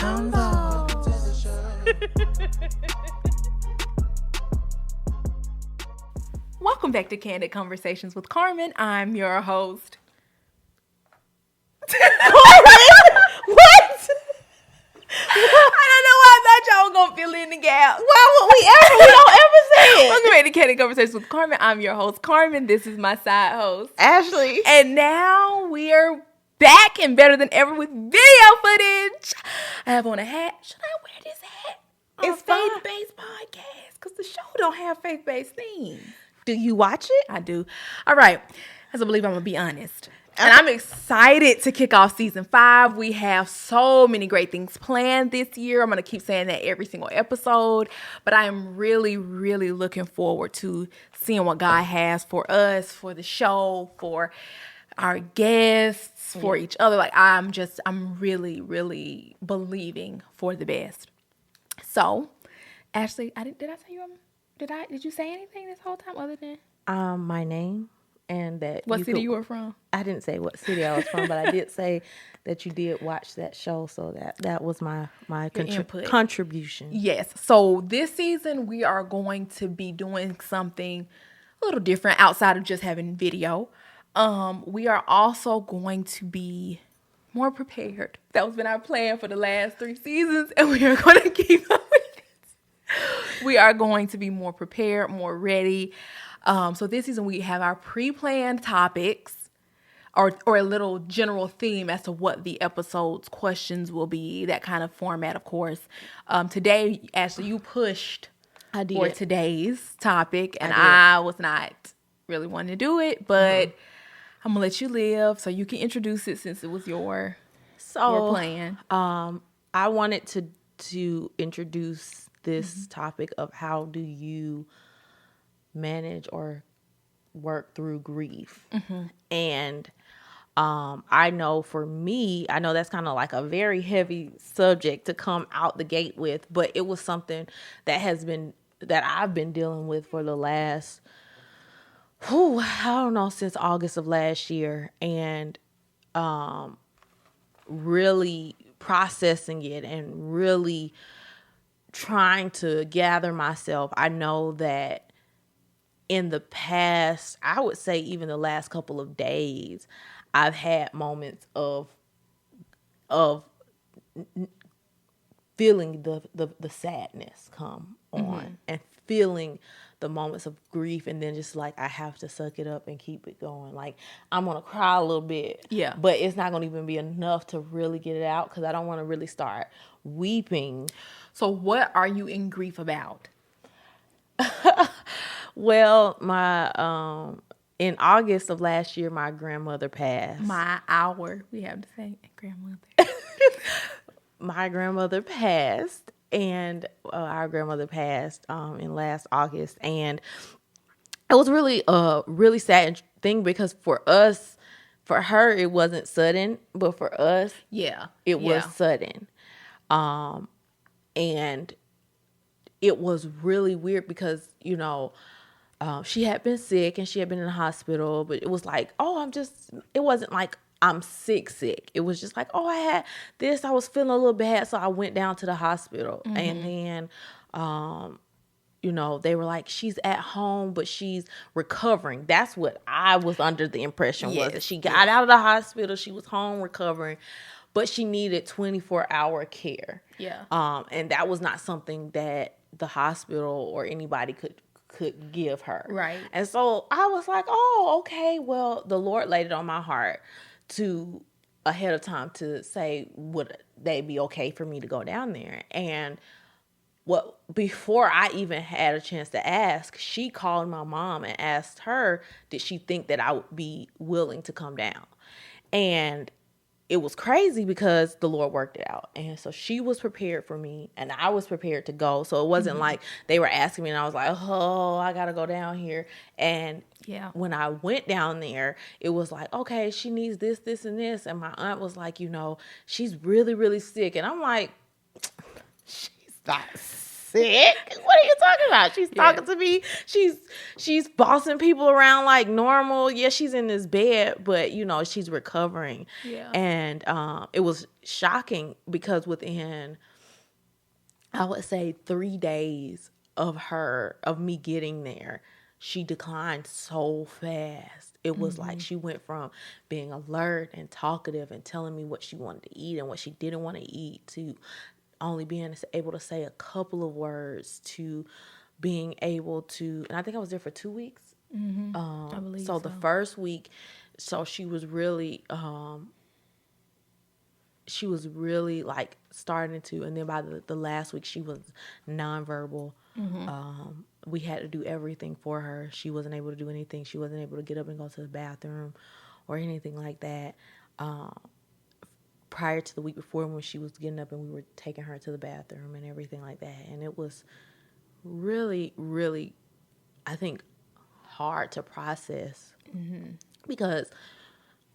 Convo. Welcome back to Candid Conversations with Carmen. I'm your host. What? I don't know why I thought y'all were gonna fill in the gap. Why would we ever? We don't ever say it. Welcome back to Candid Conversations with Carmen. I'm your host, Carmen. This is my side host, Ashley. and now we are back and better than ever with video footage. I have on a hat. Should I wear this hat? It's faith-based podcast because the show don't have faith-based themes. Do you watch it? I do. All right. As I believe I'm going to be honest. And I'm excited to kick off season 5. We have so many great things planned this year. I'm going to keep saying that every single episode. But I am really, really looking forward to seeing what God has for us, for the show, for our guests, for each other. Like, I'm really, really believing for the best. So, Ashley, did I say you? Did you say anything this whole time other than My name and that. What city you were from? I didn't say what city I was from, but I did say that you did watch that show, so that was my contribution. Yes. So this season we are going to be doing something a little different outside of just having video. We are also going to be more prepared. That was been our plan for the last 3 seasons, and we are going to keep up with it. We are going to be more prepared, more ready. So this season we have our pre-planned topics or a little general theme as to what the episode's questions will be, that kind of format, of course. Today, Ashley, you pushed for today's topic, and I was not really wanting to do it, but I'm going to let you live so you can introduce it since it was your plan. I wanted to introduce this topic of how do you manage or work through grief. And I know for me, I know that's kind of like a very heavy subject to come out the gate with, but it was something that I've been dealing with for the last, I don't know, since August of last year, and really processing it and really trying to gather myself. I know that in the past, I would say even the last couple of days, I've had moments of feeling the sadness come on and feeling the moments of grief, and then just like I have to suck it up and keep it going. Like I'm gonna cry a little bit, but it's not gonna even be enough to really get it out because I don't want to really start weeping. So what are you in grief about? Well, in August of last year, my grandmother passed. We have to say grandmother. My grandmother passed, and our grandmother passed in last August, and it was really a really sad thing because for her it wasn't sudden, but for us, it was sudden, and it was really weird because she had been sick and she had been in the hospital, but it was like, it wasn't like I'm sick. It was just like, I had this, I was feeling a little bad, so I went down to the hospital. And then, they were like, she's at home, but she's recovering. That's what I was under the impression was. That she got out of the hospital, she was home recovering, but she needed 24-hour care. And that was not something that the hospital or anybody could give her. Right. And so I was like, okay, well, the Lord laid it on my heart to ahead of time to say, would they be okay for me to go down there? And before I even had a chance to ask, she called my mom and asked her, did she think that I would be willing to come down? And it was crazy because the Lord worked it out. And so she was prepared for me and I was prepared to go. So it wasn't like they were asking me and I was like, I got to go down here. And when I went down there, it was like, okay, she needs this, this, and this. And my aunt was like, she's really, really sick. And I'm like, she's not sick. What are you talking about? She's talking to me. She's bossing people around like normal. Yeah, she's in this bed, but she's recovering. Yeah. And it was shocking because within, I would say, 3 days of me getting there, she declined so fast. It was like she went from being alert and talkative and telling me what she wanted to eat and what she didn't want to eat to only being able to say a couple of words to being able to, and I think I was there for 2 weeks. I believe so. The first week, so she was really like starting to, and then by the last week she was nonverbal. We had to do everything for her. She wasn't able to do anything. She wasn't able to get up and go to the bathroom or anything like that. Prior to the week before, when she was getting up and we were taking her to the bathroom and everything like that. And it was really, really, I think, hard to process because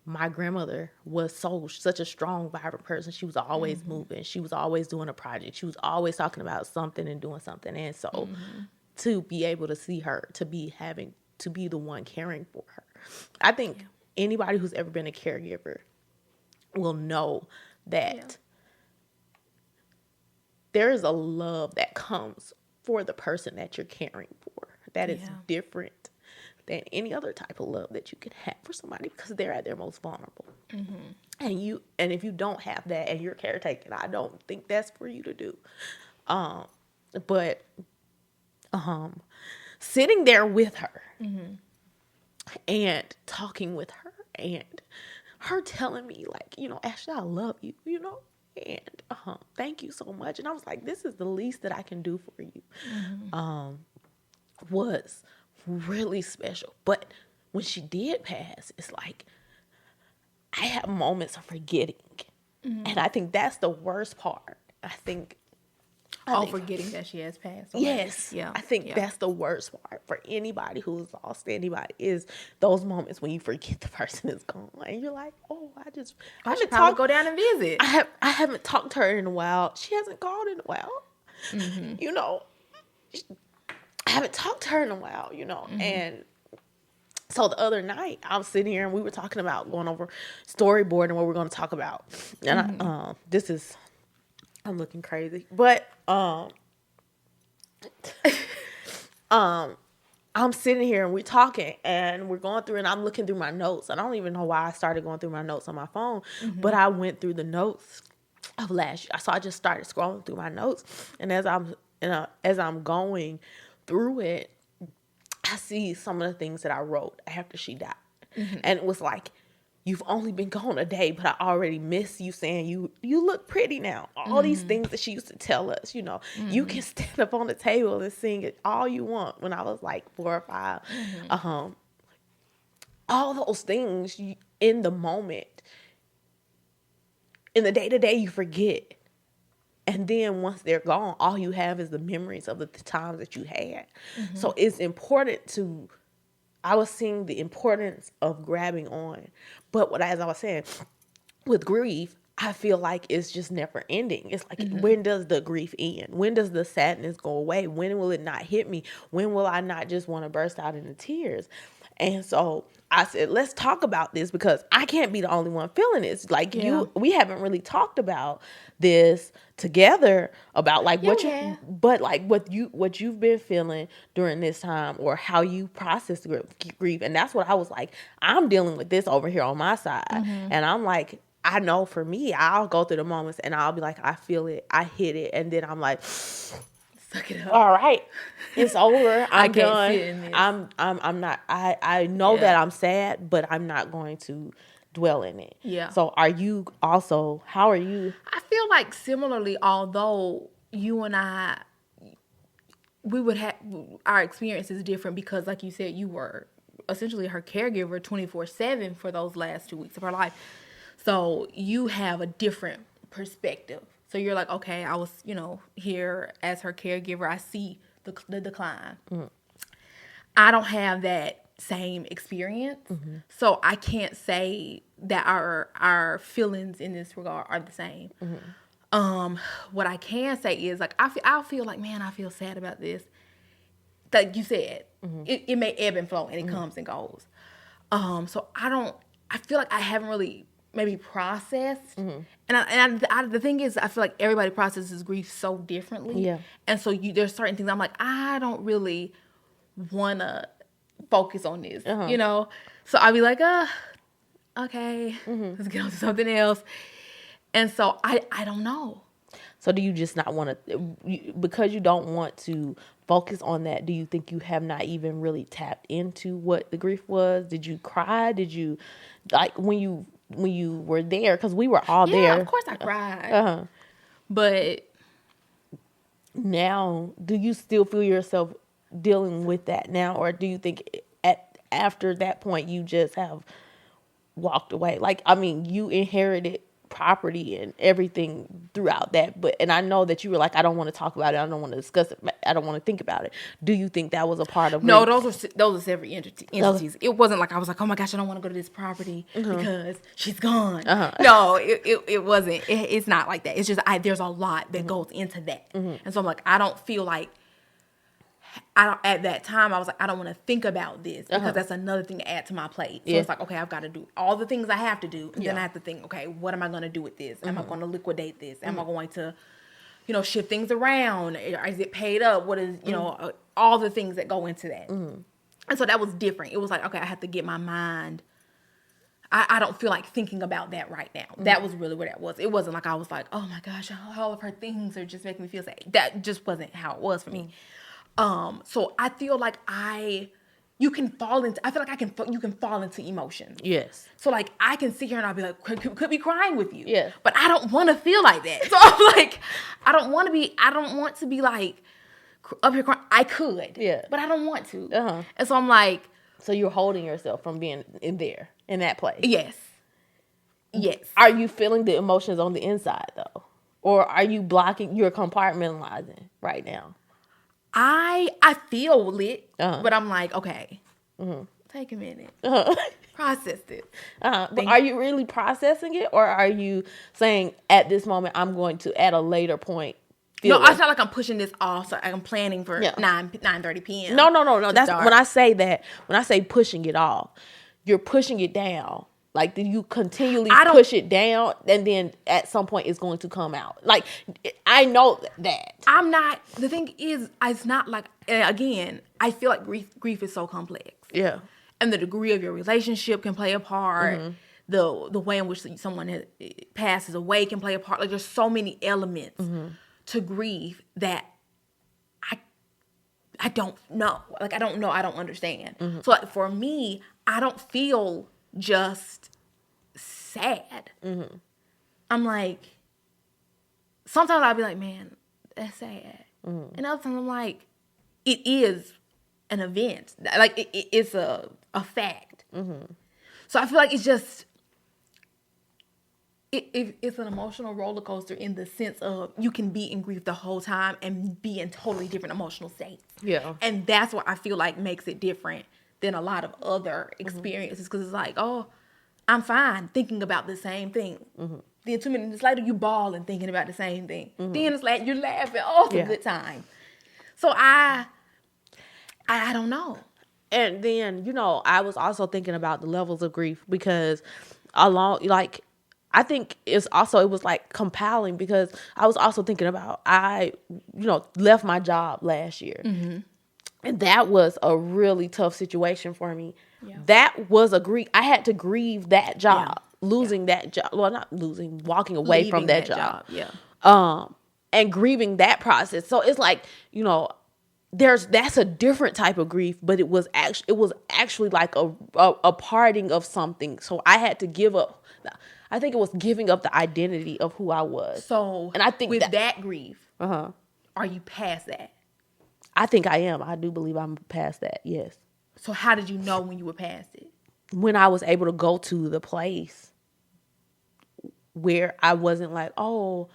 my grandmother was such a strong, vibrant person. She was always moving. She was always doing a project. She was always talking about something and doing something. And so to be able to see her, to be the one caring for her. I think anybody who's ever been a caregiver will know that there is a love that comes for the person that you're caring for that is different than any other type of love that you can have for somebody because they're at their most vulnerable. And if you don't have that and you're caretaking, I don't think that's for you to do. But sitting there with her and talking with her and her telling me like, Ashley, I love you, and thank you so much. And I was like, this is the least that I can do for you. Was really special. But when she did pass, it's like I have moments of forgetting. And I think that's the worst part. I think forgetting that she has passed away. Yes. Yeah. I think that's the worst part for anybody who's lost anybody is those moments when you forget the person is gone. And you're like, oh, I should probably go down and visit. I haven't talked to her in a while. She hasn't called in a while. I haven't talked to her in a while, And so the other night I was sitting here and we were talking about going over storyboard and what we're going to talk about. And I'm looking crazy, but I'm sitting here and we're talking and we're going through and I'm looking through my notes. I don't even know why I started going through my notes on my phone, but I went through the notes of last year. So I just started scrolling through my notes, and as I'm going through it, I see some of the things that I wrote after she died, and it was like, you've only been gone a day, but I already miss you saying you look pretty now. All these things that she used to tell us, you can stand up on the table and sing it all you want when I was like 4 or 5. All those things in the moment, in the day-to-day you forget. And then once they're gone, all you have is the memories of the times that you had. So it's important I was seeing the importance of grabbing on. But as I was saying, with grief, I feel like it's just never ending. It's like, when does the grief end? When does the sadness go away? When will it not hit me? When will I not just want to burst out into tears? And so I said, let's talk about this because I can't be the only one feeling this. Like we haven't really talked about this together about like what you've been feeling during this time or how you process grief. And that's what I was like, I'm dealing with this over here on my side. And I'm like, I know for me, I'll go through the moments and I'll be like, I feel it, I hit it. And then I'm like, suck it up. All right, it's over. I'm done. Sit in this. I'm not. I know that I'm sad, but I'm not going to dwell in it. Yeah. So are you also? How are you? I feel like similarly, although you and I, we would have our experience is different because, like you said, you were essentially her caregiver 24/7 for those last 2 weeks of her life. So you have a different perspective. So you're like, okay, I was, here as her caregiver. I see the decline. I don't have that same experience. So I can't say that our feelings in this regard are the same. What I can say is like I feel like, man, I feel sad about this. Like you said, it may ebb and flow and it comes and goes. So I feel like I haven't really maybe processed. The thing is, I feel like everybody processes grief so differently. Yeah. And so there's certain things I'm like, I don't really want to focus on this, you know? So I'll be like, okay, let's get on to something else. And so I don't know. So do you just not want to, because you don't want to focus on that, do you think you have not even really tapped into what the grief was? Did you cry? Did you, like, when you were there, because we were all there. Yeah, of course I cried. But now, do you still feel yourself dealing with that now? Or do you think after that point, you just have walked away? Like, I mean, you inherited property and everything throughout that, and I know that you were like, I don't want to talk about it, I don't want to discuss it, I don't want to think about it. Do you think that was a part of no, those are separate entities. It wasn't like I was like, oh my gosh, I don't want to go to this property because she's gone. No, it wasn't. It's not like that. It's just there's a lot that goes into that. And so I'm like, I don't feel like at that time, I was like, I don't want to think about this because that's another thing to add to my plate. So it's like, okay, I've got to do all the things I have to do. And then I have to think, okay, what am I going to do with this? Am I going to liquidate this? Am I going to, shift things around? Is it paid up? What is, all the things that go into that. And so that was different. It was like, okay, I have to get my mind. I don't feel like thinking about that right now. That was really what that was. It wasn't like I was like, oh my gosh, all of her things are just making me feel sad. That just wasn't how it was for me. So I feel like you can fall into emotions. Yes. So like I can sit here and I'll be like, could be crying with you. Yeah. But I don't want to feel like that. So I'm like, I don't want to be like up here crying. I could. Yeah. But I don't want to. And so I'm like. So you're holding yourself from being in that place. Yes. Yes. Are you feeling the emotions on the inside though? Or are you blocking, you're compartmentalizing right now? I feel lit, but I'm like, okay, take a minute, process it. But are you really processing it, or are you saying at this moment I'm going to at a later point? No, it's not like I'm pushing this off. So I'm planning for 9:30 p.m. No. That's when I say that. When I say pushing it off, you're pushing it down. Like, do you continually push it down, and then at some point it's going to come out? Like, I know that. I'm not. The thing is, it's not like, again, I feel like grief is so complex. Yeah. And the degree of your relationship can play a part. The way in which someone passes away can play a part. Like, there's so many elements to grief that I don't know. Like, I don't know. I don't understand. So, like, for me, I don't feel just sad. I'm like, sometimes I'll be like, man, that's sad. And other times I'm like, it is an event. Like, it's a fact. So I feel like it's just, it's an emotional roller coaster in the sense of you can be in grief the whole time and be in totally different emotional states. Yeah. And that's what I feel like makes it different than a lot of other experiences, because it's like, oh, I'm fine thinking about the same thing. Then 2 minutes later, you bawling thinking about the same thing. Then it's like you're laughing. Oh, it's a good time. So I don't know. And then, I was also thinking about the levels of grief, because I think it was like compelling, because I was also thinking about, I left my job last year. And that was a really tough situation for me. Yeah. That was I had to grieve that job, losing that job. Well, not losing, walking away Leaving from that job. Yeah. And grieving that process. So it's like, that's a different type of grief, but it was actually like a parting of something. So I had to give up. I think it was giving up the identity of who I was. So, and I think with that grief, are you past that? I think I am. I do believe I'm past that, yes. So how did you know when you were past it? When I was able to go to the place where I wasn't like, oh,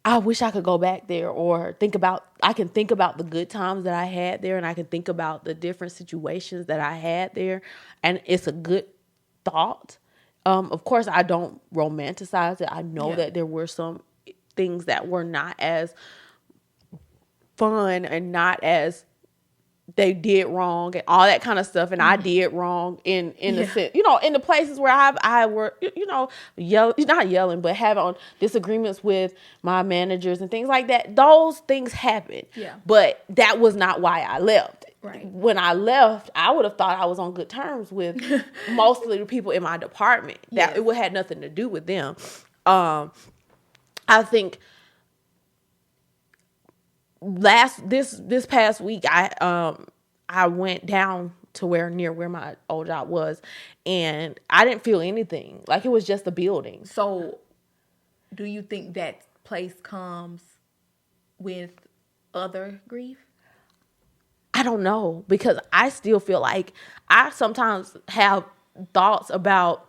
I wish I could go back there, or I can think about the good times that I had there, and I can think about the different situations that I had there, and it's a good thought. Of course, I don't romanticize it. I know Yeah. that there were some things that were not as fun and not as they did wrong and all that kind of stuff, and I did wrong in the sense, in the places where I were, not yelling, but having disagreements with my managers and things like that. Those things happened. Yeah. But that was not why I left. Right. When I left, I would have thought I was on good terms with mostly the people in my department. That it had nothing to do with them. I think this past week I went down to near where my old job was, and I didn't feel anything. Like, it was just a building. So do you think that place comes with other grief? I don't know, because I still feel like I sometimes have thoughts about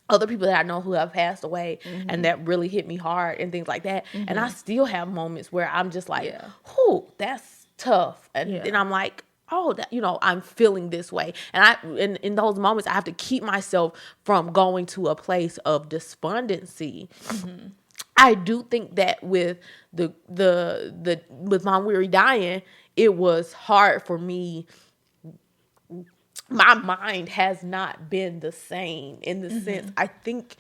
other people that I know who have passed away, and that really hit me hard and things like that. And I still have moments where I'm just like, whew, that's tough. And I'm like, oh, that, I'm feeling this way. And in those moments, I have to keep myself from going to a place of despondency. I do think that with with Mom Weary dying, it was hard for me. My mind has not been the same in the sense, I think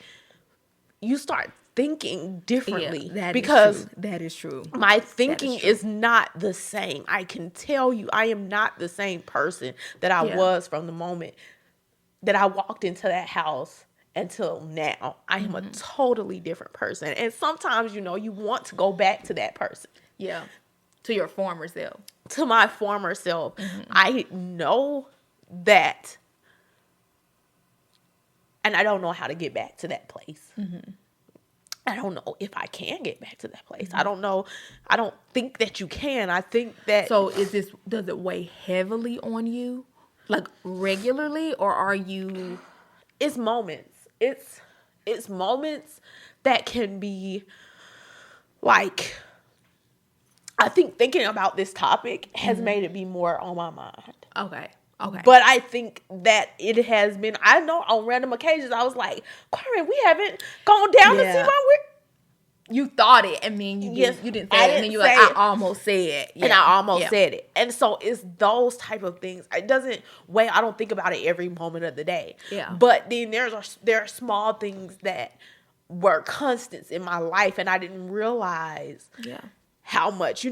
you start thinking differently. That is true. My thinking is not the same. I can tell you, I am not the same person that I was from the moment that I walked into that house until now. I am a totally different person. And sometimes, you want to go back to that person. Yeah. To your former self. To my former self. I know that, and I don't know how to get back to that place. I don't know if I can get back to that place. I don't know. I don't think that you can. I think that. So does it weigh heavily on you, like regularly, or are you? It's moments. It's moments that can be like, I think thinking about this topic has made it be more on my mind. Okay. But I think that it has been, I know on random occasions, I was like, Carmen, we haven't gone down to see my You thought it, and then you didn't say it, and then you're like, I almost said it. And I almost said it. And so it's those type of things. It doesn't weigh, I don't think about it every moment of the day. Yeah. But then there are small things that were constants in my life, and I didn't realize how much,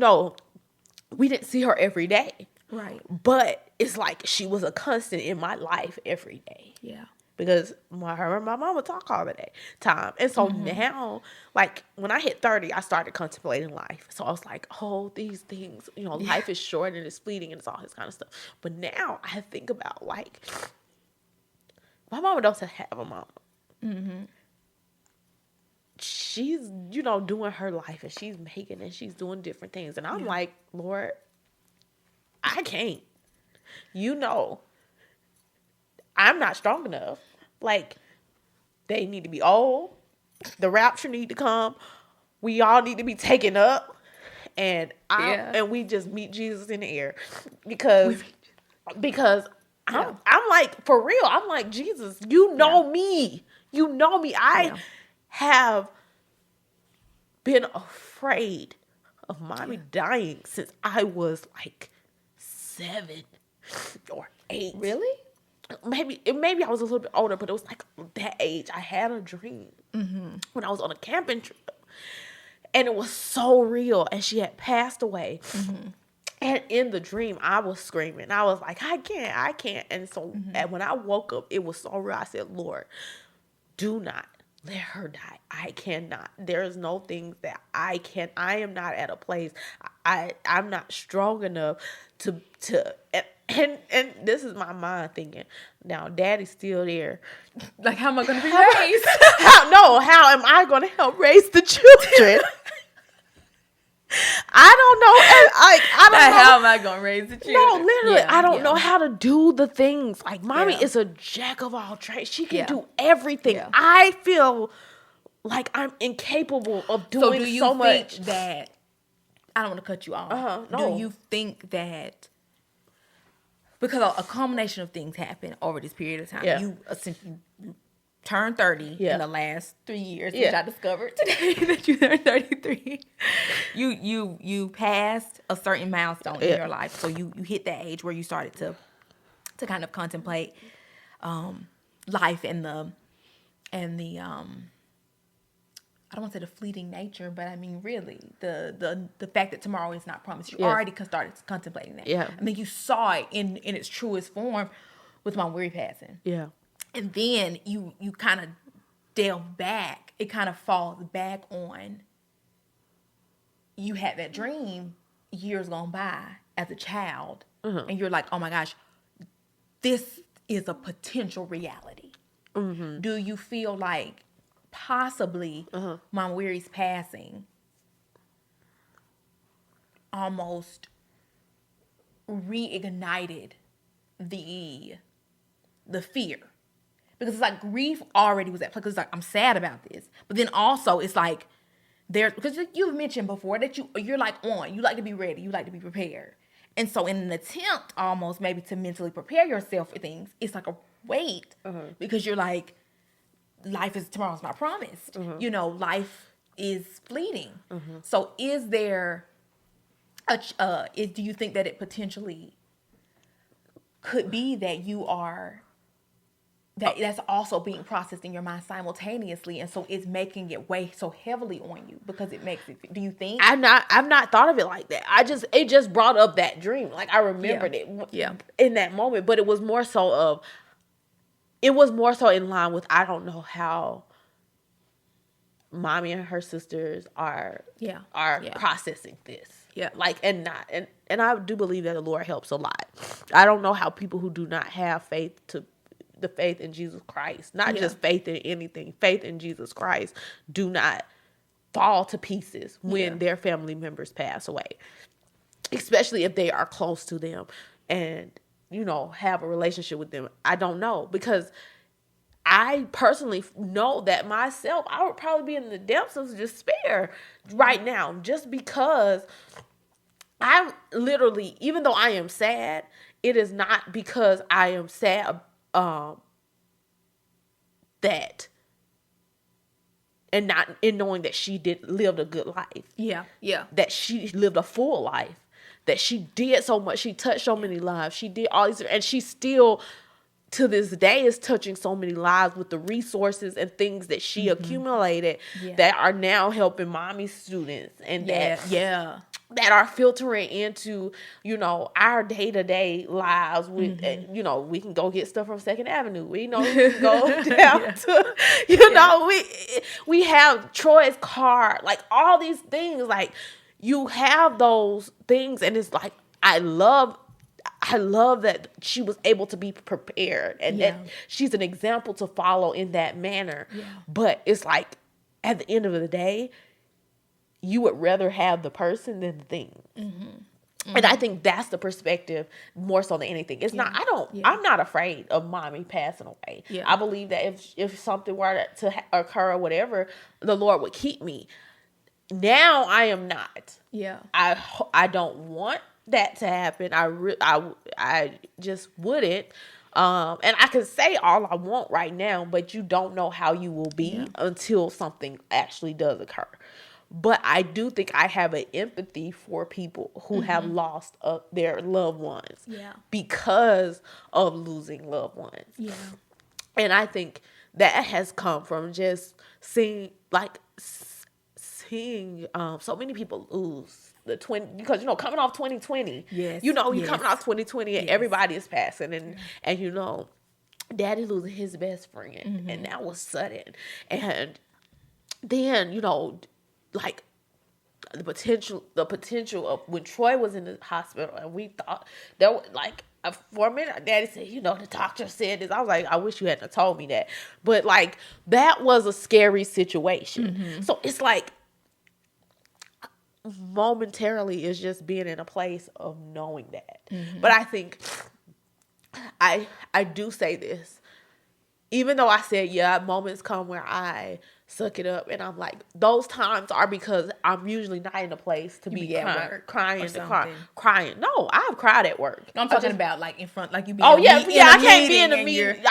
we didn't see her every day. Right. But it's like she was a constant in my life every day. Yeah. Because her and my mama talk all the time. And so now, like, when I hit 30, I started contemplating life. So I was like, oh, these things, life is short and it's fleeting and it's all this kind of stuff. But now I think about, like, my mama doesn't have a mama. She's, doing her life, and she's making, and she's doing different things. And I'm like, Lord, I can't. I'm not strong enough. Like, they need to be old. The rapture need to come. We all need to be taken up. And and we just meet Jesus in the air. Because I'm like, for real, I'm like, Jesus, you know me. You know me. I have been afraid of mommy dying since I was like 7 or 8. Really? Maybe I was a little bit older, but it was like that age. I had a dream when I was on a camping trip, and it was so real. And she had passed away, and in the dream, I was screaming. I was like, I can't. And so, and when I woke up, it was so real. I said, Lord, do not let her die. I cannot. There's no things that I am not at a place. I'm not strong enough to and this is my mind thinking, now Daddy's still there. Like, how am I going to be raised? How am I going to help raise the children? I don't know. I don't know. How am I going to raise the children? No, literally, I don't know how to do the things. Like, mommy is a jack of all trades. She can do everything. Yeah. I feel like I'm incapable of doing so much. Think that, I don't want to cut you off. No. Do you think that, because a culmination of things happened over this period of time, you essentially turned 30 Yeah. in the last 3 years, Yeah. which I discovered today that you turned 33. You passed a certain milestone in your life, so you hit that age where you started to kind of contemplate life and the I don't want to say the fleeting nature, but I mean really the fact that tomorrow is not promised. You already started contemplating that. Yeah. I mean, you saw it in its truest form with Mom Weary passing. Yeah. And then you kind of delve back. It kind of falls back on you had that dream years gone by as a child, and you're like, oh my gosh, this is a potential reality. Do you feel like possibly Mom Weary's passing almost reignited the fear? Because it's like grief already was at play. Because it's like, I'm sad about this, but then also it's like because you've mentioned before that you're like you like to be ready, you like to be prepared, and so in an attempt almost maybe to mentally prepare yourself for things, it's like a weight because you're like, tomorrow's not promised. You know, life is fleeting. So is there do you think that it potentially could be that that's also being processed in your mind simultaneously, and so it's making it weigh so heavily on you because it makes it? Do you think? I've not thought of it like that. It just brought up that dream. Like I remembered it in that moment, but it was more so in line with, I don't know how Mommy and her sisters are processing this. Yeah. Like, and I do believe that the Lord helps a lot. I don't know how people who do not have the faith in Jesus Christ, not just faith in anything, faith in Jesus Christ, do not fall to pieces when their family members pass away, especially if they are close to them and, you know, have a relationship with them. I don't know, because I personally know that myself, I would probably be in the depths of despair right now, just because I'm literally, even though I am sad, it is not because I am sad that, and not in knowing that she lived a good life. Yeah. That she lived a full life. That she did so much. She touched so many lives. She did all these, and she still, to this day, is touching so many lives with the resources and things that she accumulated that are now helping Mommy's students, and that are filtering into, you know, our day-to-day lives with, you know, we can go get stuff from 2nd Avenue. We know we can go down to, you know, we have Troy's car, like all these things, like you have those things, and it's like, I love that she was able to be prepared, and that she's an example to follow in that manner. Yeah. But it's like, at the end of the day, you would rather have the person than the thing. And I think that's the perspective more so than anything. It's not, I'm not afraid of Mommy passing away. Yeah. I believe that if something were to occur or whatever, the Lord would keep me. Now I am not. Yeah. I don't want that to happen. I just wouldn't. And I can say all I want right now, but you don't know how you will be until something actually does occur. But I do think I have an empathy for people who have lost their loved ones because of losing loved ones. Yeah. And I think that has come from just seeing so many people lose because, you know, coming off 2020, you know, you're coming off 2020 and everybody is passing, and you know, Daddy losing his best friend, and that was sudden. And then, you know, like the potential of when Troy was in the hospital, and we thought there was for a minute, Daddy said, you know, the doctor said this. I was like, I wish you hadn't told me that. But like, that was a scary situation. So it's like, momentarily is just being in a place of knowing that. But I think I do say this. even though I said, yeah, moments come where I suck it up, and I'm like, those times are because I'm usually not in a place to be at work crying, or something. crying. No, I've cried at work. No, I'm talking about like in front, like you be. Oh in yeah, a I can't be in a and meeting.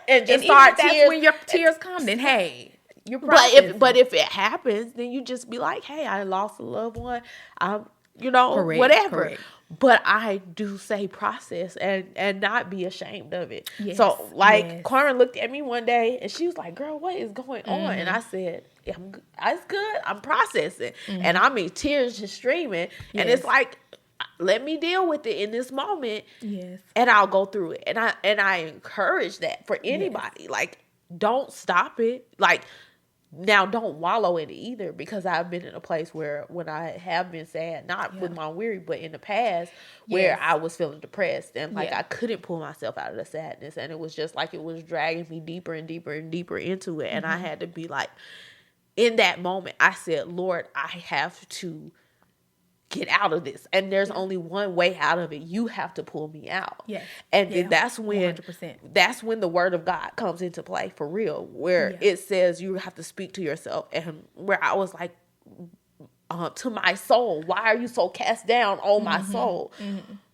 And Just even start if that's tears. when your tears come, then hey, you're processing. But if it happens, then you just be like, hey, I lost a loved one. I'm, Correct, whatever. correct. But I do say process and not be ashamed of it. Yes, so like yes. Carmen looked at me one day and she was like, girl, what is going on? And I said, it's good. I'm processing. And I mean, tears just streaming. Yes. And it's like, let me deal with it in this moment. Yes. And I'll go through it. And I encourage that for anybody. Yes. Like, don't stop it. Like, now don't wallow in it either, because I've been in a place where when I have been sad, not with my weary, but in the past where I was feeling depressed and like I couldn't pull myself out of the sadness, and it was just like it was dragging me deeper and deeper and deeper into it. And I had to be like, in that moment, I said, Lord, I have to get out of this, and there's only one way out of it. You have to pull me out. And then that's when 100%. The word of God comes into play for real, where it says you have to speak to yourself, and where I was like, to my soul, why are you so cast down on my soul?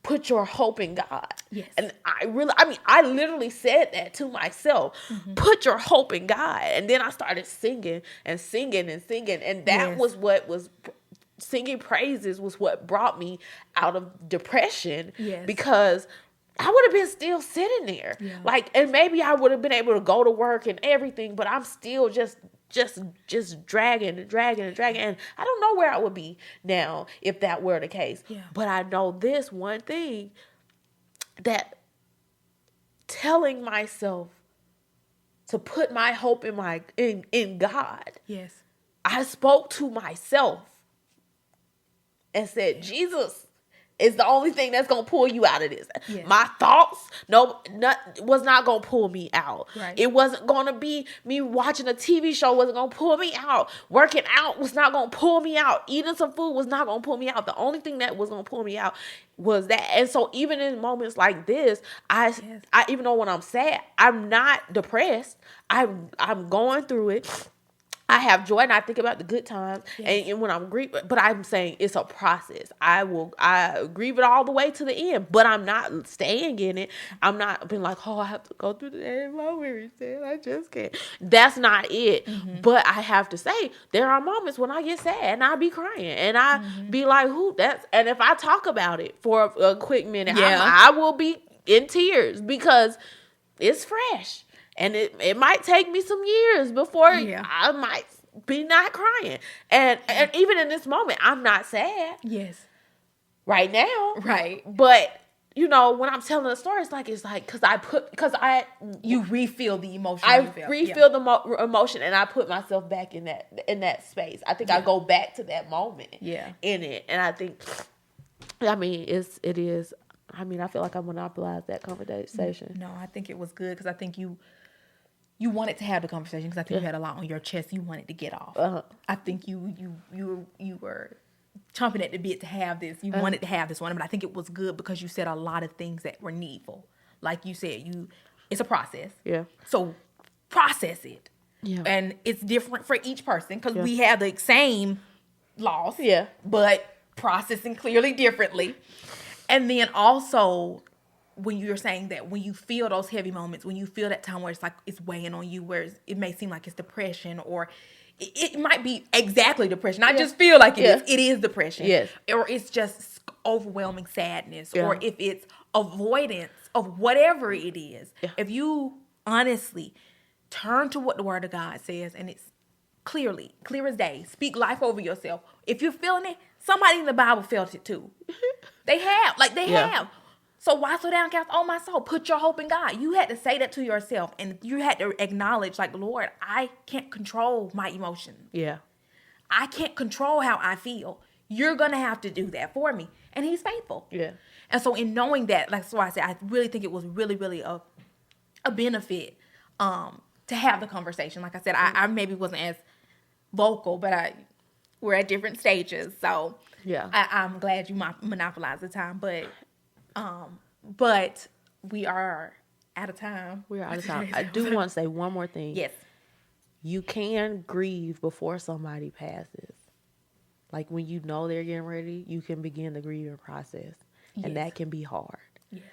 Put your hope in God. And I literally said that to myself. Put your hope in God. And then I started singing and singing and singing, and that was what was singing praises was what brought me out of depression, because I would have been still sitting there. Like, and maybe I would have been able to go to work and everything, but I'm still just dragging and dragging and dragging. And I don't know where I would be now if that were the case. But I know this one thing, that telling myself to put my hope in God. I spoke to myself and said, Jesus is the only thing that's going to pull you out of this. My thoughts, was not going to pull me out. It wasn't going to be me watching a TV show wasn't going to pull me out. Working out was not going to pull me out. Eating some food was not going to pull me out. The only thing that was going to pull me out was that. And so even in moments like this, I even though when I'm sad, I'm not depressed. I'm going through it. I have joy, and I think about the good times, and when I'm grieved, but I'm saying it's a process. I grieve it all the way to the end, but I'm not staying in it. I'm not being like, oh, I have to go through the day of my weary sad. I just can't. That's not it. But I have to say, there are moments when I get sad and I be crying and I be like, and if I talk about it for a quick minute, I will be in tears because it's fresh. And it might take me some years before I might be not crying. And even in this moment, I'm not sad. Right now. But, when I'm telling the story, it's like, you refill the emotion. I refill the emotion, and I put myself back in that space. I think I go back to that moment in it. And I think, it is. I feel like I monopolized that conversation. No, I think it was good, because I think you wanted to have the conversation, because I think you had a lot on your chest you wanted to get off. I think you were chomping at the bit to have this. You wanted to have this one, but I think it was good because you said a lot of things that were needful. Like you said, it's a process. So process it. And it's different for each person, because we have the same loss. But processing clearly differently. And then also, when you're saying that when you feel those heavy moments, when you feel that time where it's like it's weighing on you, where it may seem like it's depression, or it might be exactly depression. I just feel like it is. It is depression. Or it's just overwhelming sadness, or if it's avoidance of whatever it is. If you honestly turn to what the Word of God says, and it's clear as day, speak life over yourself. If you're feeling it, somebody in the Bible felt it too. They have. So why slow down, cast all my soul? Put your hope in God. You had to say that to yourself, and you had to acknowledge, like, Lord, I can't control my emotions. I can't control how I feel. You're going to have to do that for me. And He's faithful. And so in knowing that, like, so I said, I really think it was really, really a benefit to have the conversation. Like I said, I maybe wasn't as vocal, but we're at different stages. So I'm glad you monopolized the time, but we are out of time. We're out of time. I do want to say one more thing. Yes. You can grieve before somebody passes. Like when you know they're getting ready, you can begin the grieving process. Yes. And that can be hard. Yes.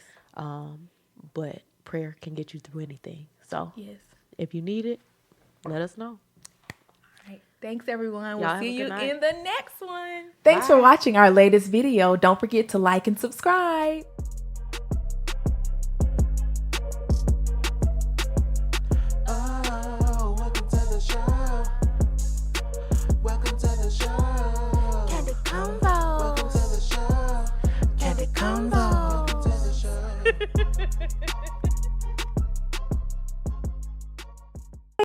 But prayer can get you through anything. So Yes. if you need it, let us know. All right. Thanks, everyone. Y'all We'll see you night. in the next one. Thanks for watching our latest video. Don't forget to like and subscribe.